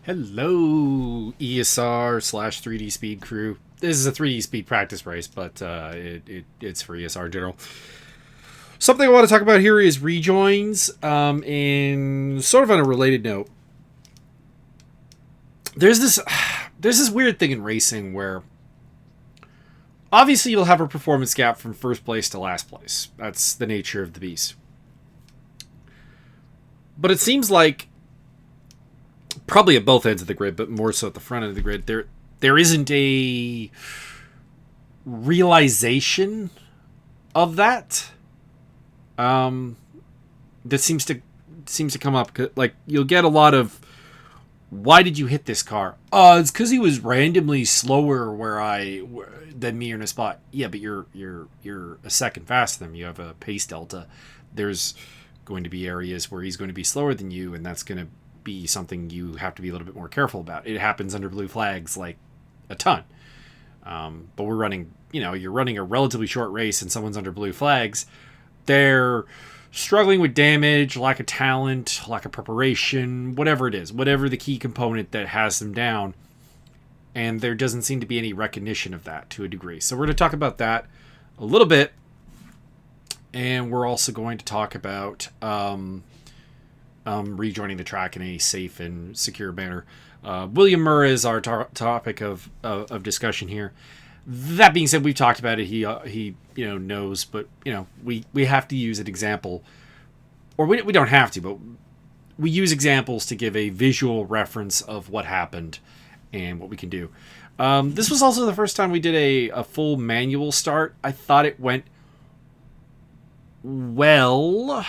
Hello, ESR slash 3D Speed crew. This is a 3D Speed practice race, but it's for ESR General. Something I want to talk about here is rejoins, and sort of on a related note. There's this weird thing in racing where obviously you'll have a performance gap from first place to last place. That's the nature of the beast. But it seems like probably at both ends of the grid, but more so at the front end of the grid, there isn't a realization of that. That seems to come up. Like, you'll get a lot of, why did you hit this car? It's because he was randomly slower than me in a spot. Yeah, but you're a second faster than him. You have a pace delta. There's going to be areas where he's going to be slower than you, and that's going to be something you have to be a little bit more careful about. It happens under blue flags like a ton. But we're running, you're running a relatively short race and someone's under blue flags. They're struggling with damage, lack of talent, lack of preparation, whatever it is, whatever the key component that has them down. And there doesn't seem to be any recognition of that to a degree. So we're going to talk about that a little bit. And we're also going to talk about rejoining the track in a safe and secure manner. William Murray is our topic of discussion here. That being said, we've talked about it. He knows, but we have to use an example, or we don't have to, but we use examples to give a visual reference of what happened and what we can do. This was also the first time we did a full manual start. I thought it went well,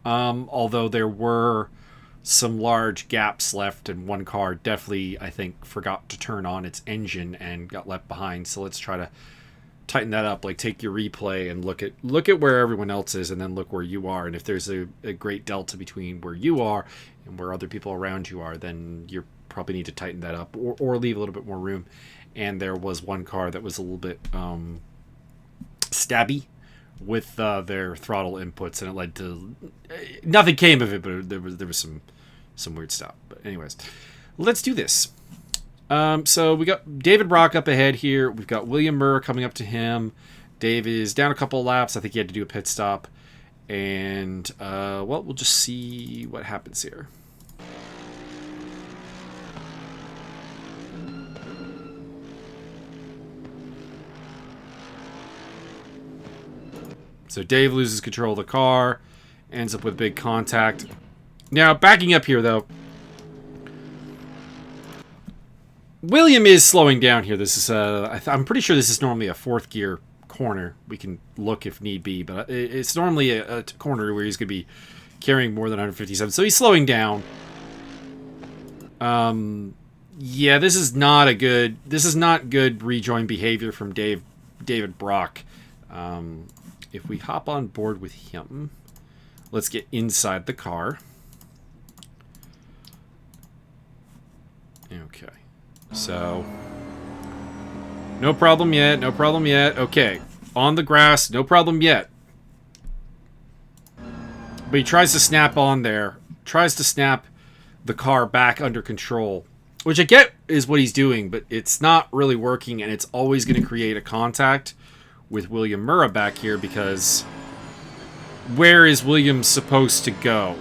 although there were some large gaps left, and one car definitely, I think, forgot to turn on its engine and got left behind. So let's try to tighten that up. Like, take your replay and look at where everyone else is, and then look where you are. And if there's a great delta between where you are and where other people around you are, then you probably need to tighten that up or leave a little bit more room. And there was one car that was a little bit stabby with their throttle inputs, and it led to nothing came of it, but there was some weird stuff. But anyways, let's do this. So we got David Brock up ahead here. We've got William Murray coming up to him. Dave is down a couple of laps. I think he had to do a pit stop, and we'll just see what happens here. So Dave loses control of the car, ends up with big contact. Now, backing up here, though, William is slowing down here. This is I'm pretty sure this is normally a fourth gear corner. We can look if need be, but it's normally a corner where he's going to be carrying more than 157. So he's slowing down. Yeah, this is not good rejoin behavior from David Brock. If we hop on board with him, let's get inside the car. Okay. So, no problem yet. Okay. On the grass, no problem yet. But he tries to snap on there. Tries to snap the car back under control. Which I get is what he's doing, but it's not really working, and it's always going to create a contact with William Murray back here, because where is William supposed to go?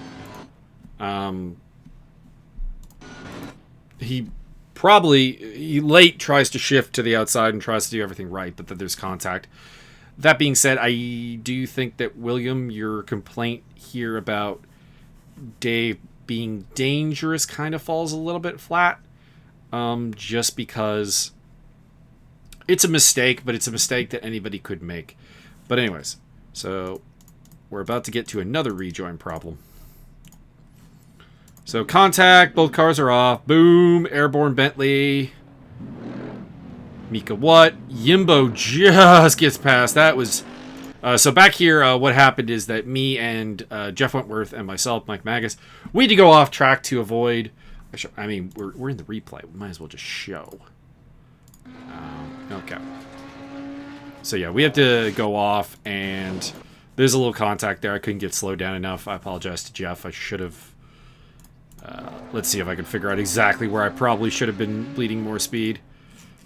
He late tries to shift to the outside and tries to do everything right, but then there's contact. That being said, I do think that, William, your complaint here about Dave being dangerous kind of falls a little bit flat, just because it's a mistake, but it's a mistake that anybody could make. But anyways, so we're about to get to another rejoin problem. So contact, both cars are off. Boom, airborne Bentley. Mika what? Yimbo just gets past. That was... so back here, what happened is that me and Jeff Wentworth and myself, Mike Magas, we had to go off track to avoid... I mean, we're in the replay. We might as well just show. Okay. So yeah, we have to go off, and there's a little contact there. I couldn't get slowed down enough. I apologize to Jeff. I should have Let's see if I can figure out exactly where I probably should have been bleeding more speed.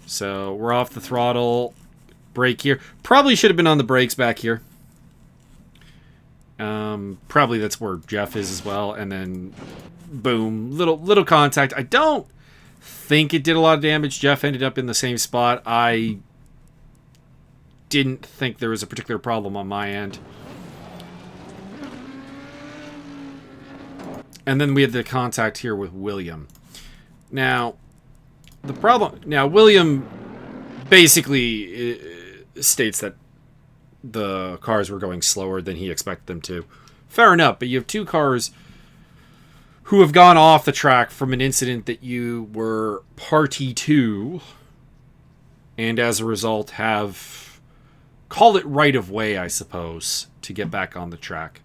So we're off the throttle. Brake here. Probably should have been on the brakes back here. Probably that's where Jeff is as well. And then, boom, little contact. I don't think it did a lot of damage. Jeff ended up in the same spot. I didn't think there was a particular problem on my end. And then we had the contact here with William. Now, the problem... Now, William basically states that the cars were going slower than he expected them to. Fair enough, but you have two cars who have gone off the track from an incident that you were party to, and as a result have, call it right of way, I suppose, to get back on the track.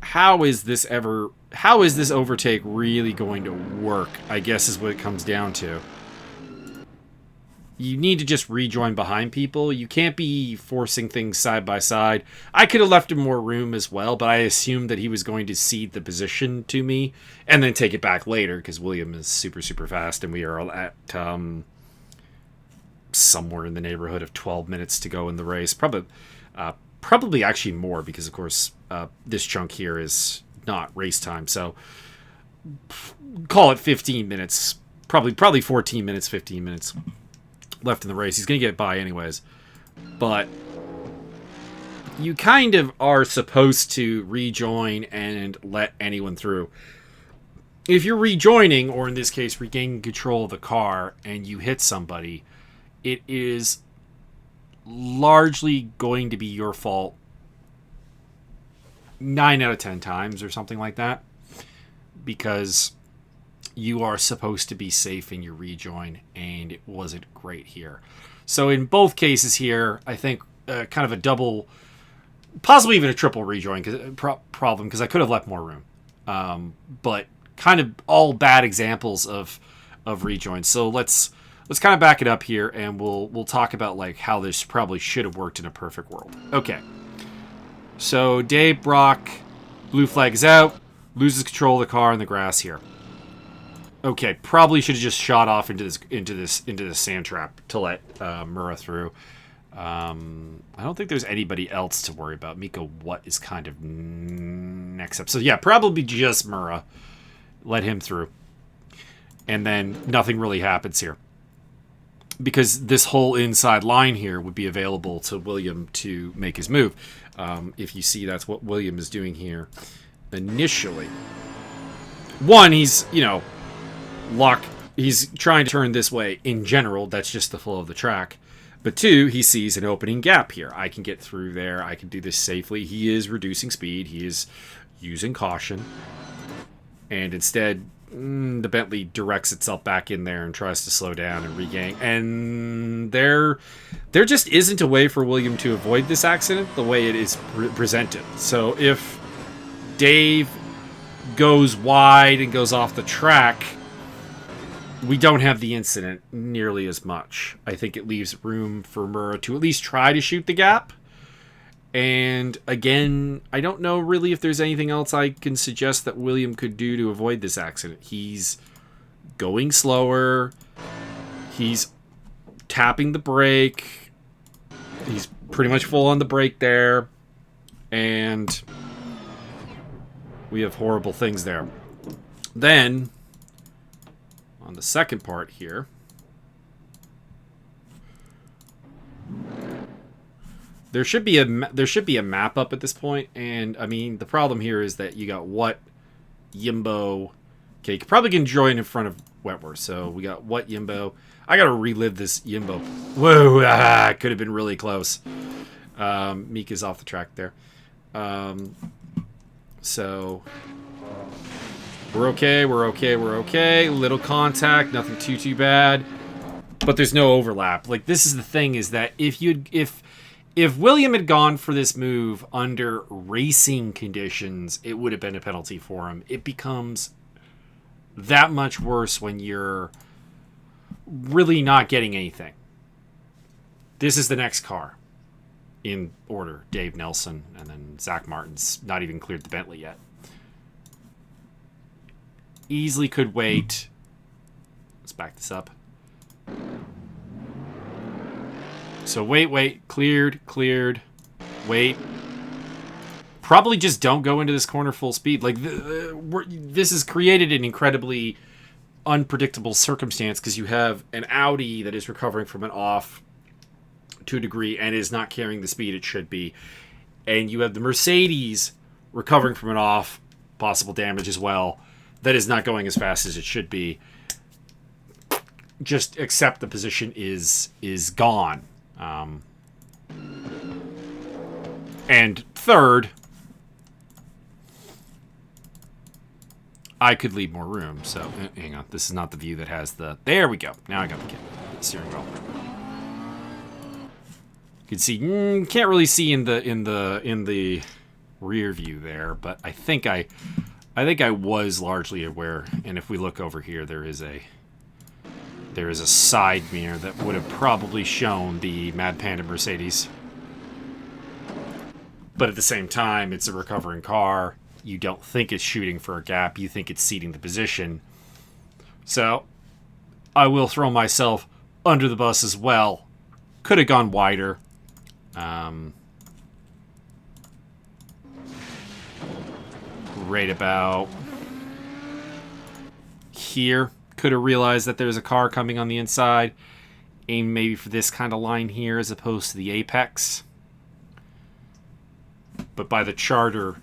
How is this overtake really going to work, I guess is what it comes down to. You need to just rejoin behind people. You can't be forcing things side by side. I could have left him more room as well, but I assumed that he was going to cede the position to me and then take it back later because William is super, super fast and we are at somewhere in the neighborhood of 12 minutes to go in the race. Probably actually more because, of course, this chunk here is not race time. So call it 15 minutes, probably 14 minutes, 15 minutes left in the race. He's going to get by anyways. But you kind of are supposed to rejoin and let anyone through. If you're rejoining, or in this case, regaining control of the car, and you hit somebody, it is largely going to be your fault 9 out of 10 times or something like that, because you are supposed to be safe in your rejoin, and it wasn't great here. So in both cases here, I think kind of a double, possibly even a triple rejoin problem, because I could have left more room. But kind of all bad examples of rejoins. So let's kind of back it up here, and we'll talk about like how this probably should have worked in a perfect world. Okay. So Dave Brock, blue flag is out, loses control of the car in the grass here. Okay, probably should have just shot off into this sand trap to let Murrah through. I don't think there's anybody else to worry about. Mika What is kind of next up. So yeah, probably just Murrah. Let him through. And then nothing really happens here. Because this whole inside line here would be available to William to make his move. If you see, that's what William is doing here initially. One, he's, he's trying to turn this way in general. That's just the flow of the track. But two, he sees an opening gap here. I can get through there. I can do this safely. He is reducing speed. He is using caution. And instead, the Bentley directs itself back in there and tries to slow down and regain. And there just isn't a way for William to avoid this accident the way it is presented. So if Dave goes wide and goes off the track, we don't have the incident nearly as much. I think it leaves room for Murrah to at least try to shoot the gap. And again, I don't know really if there's anything else I can suggest that William could do to avoid this accident. He's going slower. He's tapping the brake. He's pretty much full on the brake there. And we have horrible things there. Then, on the second part here, there should be a map up at this point, and I mean the problem here is that you got What, Yimbo. Okay, you probably can join in front of Wentworth. So we got What, Yimbo. I gotta relive this Yimbo. Whoa, could have been really close. Mika's off the track there. So we're okay. Little contact, nothing too bad. But there's no overlap. Like, this is the thing, is that if William had gone for this move under racing conditions, it would have been a penalty for him. It becomes that much worse when you're really not getting anything. This is the next car. in order. Dave Nelson, and then Zach Martin's not even cleared the Bentley yet. Easily could wait. Let's back this up. So wait, cleared, wait. Probably just don't go into this corner full speed. Like, this has created an incredibly unpredictable circumstance because you have an Audi that is recovering from an off to a degree and is not carrying the speed it should be. And you have the Mercedes recovering from an off, possible damage as well, that is not going as fast as it should be. Just accept the position is gone. And third, I could leave more room. So hang on, this is not the view that has the. There we go. Now I got the steering wheel. You can see, can't really see in the rear view there, but I think I was largely aware. And if we look over here, there is a side mirror that would have probably shown the Mad Panda Mercedes. But at the same time, it's a recovering car. You don't think it's shooting for a gap. You think it's ceding the position. So I will throw myself under the bus as well. Could have gone wider. Right about here. Could have realized that there's a car coming on the inside. Aim maybe for this kind of line here as opposed to the apex. But by the charter,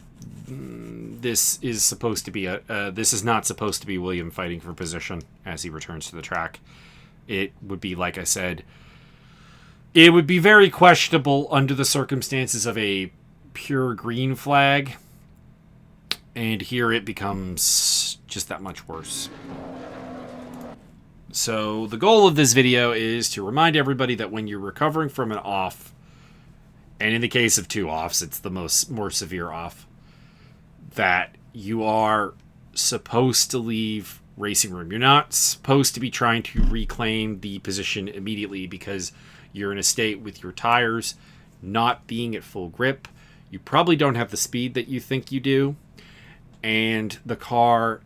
this is supposed to be this is not supposed to be William fighting for position as he returns to the track. It would be, like I said, it would be very questionable under the circumstances of a pure green flag. And here it becomes just that much worse. So the goal of this video is to remind everybody that when you're recovering from an off, and in the case of two offs, it's the more severe off, that you are supposed to leave racing room. You're not supposed to be trying to reclaim the position immediately because you're in a state with your tires not being at full grip. You probably don't have the speed that you think you do. And the car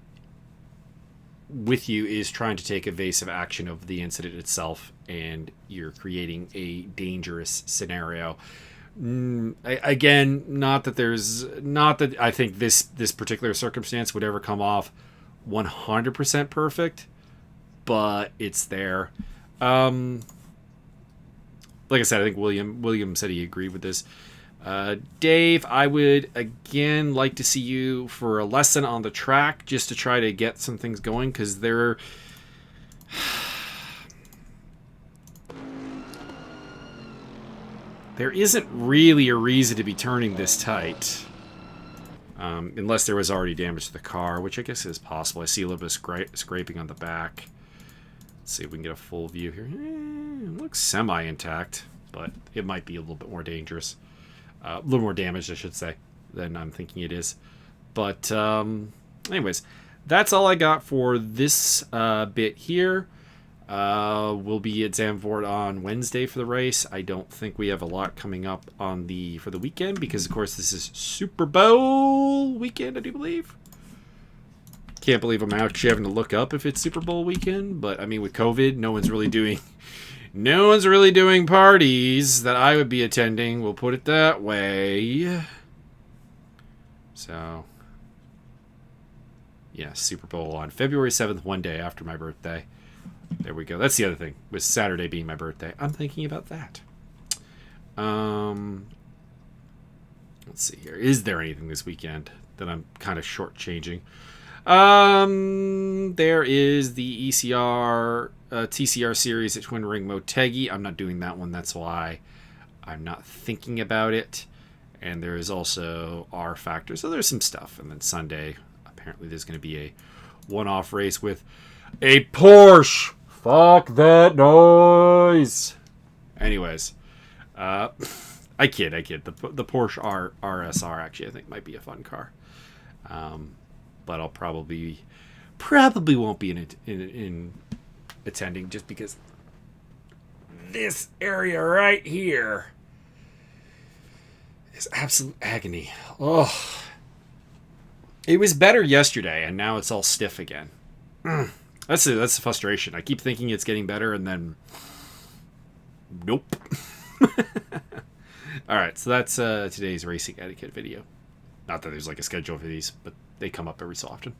with you is trying to take evasive action of the incident itself, and you're creating a dangerous scenario. Again, not that I think this particular circumstance would ever come off 100% perfect, but it's there. Like I said, I think William said he agreed with this. Dave, I would again like to see you for a lesson on the track just to try to get some things going, because there isn't really a reason to be turning this tight, unless there was already damage to the car, which I guess is possible. I see a little bit of scraping on the back. Let's see if we can get a full view here. It looks semi-intact, but it might be a little bit more dangerous. A little more damaged, I should say, than I'm thinking it is. But anyways, that's all I got for this bit here. We'll be at Zandvoort on Wednesday for the race. I don't think we have a lot coming up for the weekend because, of course, this is Super Bowl weekend, I do believe. Can't believe I'm actually having to look up if it's Super Bowl weekend, but I mean, with COVID, no one's really doing parties that I would be attending. We'll put it that way. So, yeah, Super Bowl on February 7th, one day after my birthday. There we go. That's the other thing, with Saturday being my birthday. I'm thinking about that. Let's see here. Is there anything this weekend that I'm kind of shortchanging? There is the ECR TCR series at Twin Ring Motegi. I'm not doing that one. That's why I'm not thinking about it. And there is also R Factor. So there's some stuff. And then Sunday, apparently there's going to be a one-off race with a Porsche. Fuck that noise. Anyways, I kid. The Porsche RSR actually I think might be a fun car. But I'll probably won't be in attending just because this area right here It's absolute agony. Oh, it was better yesterday, and now it's all stiff again. That's the frustration. I keep thinking it's getting better, and then nope. All right, so that's today's racing etiquette video. Not that there's like a schedule for these, but they come up every so often.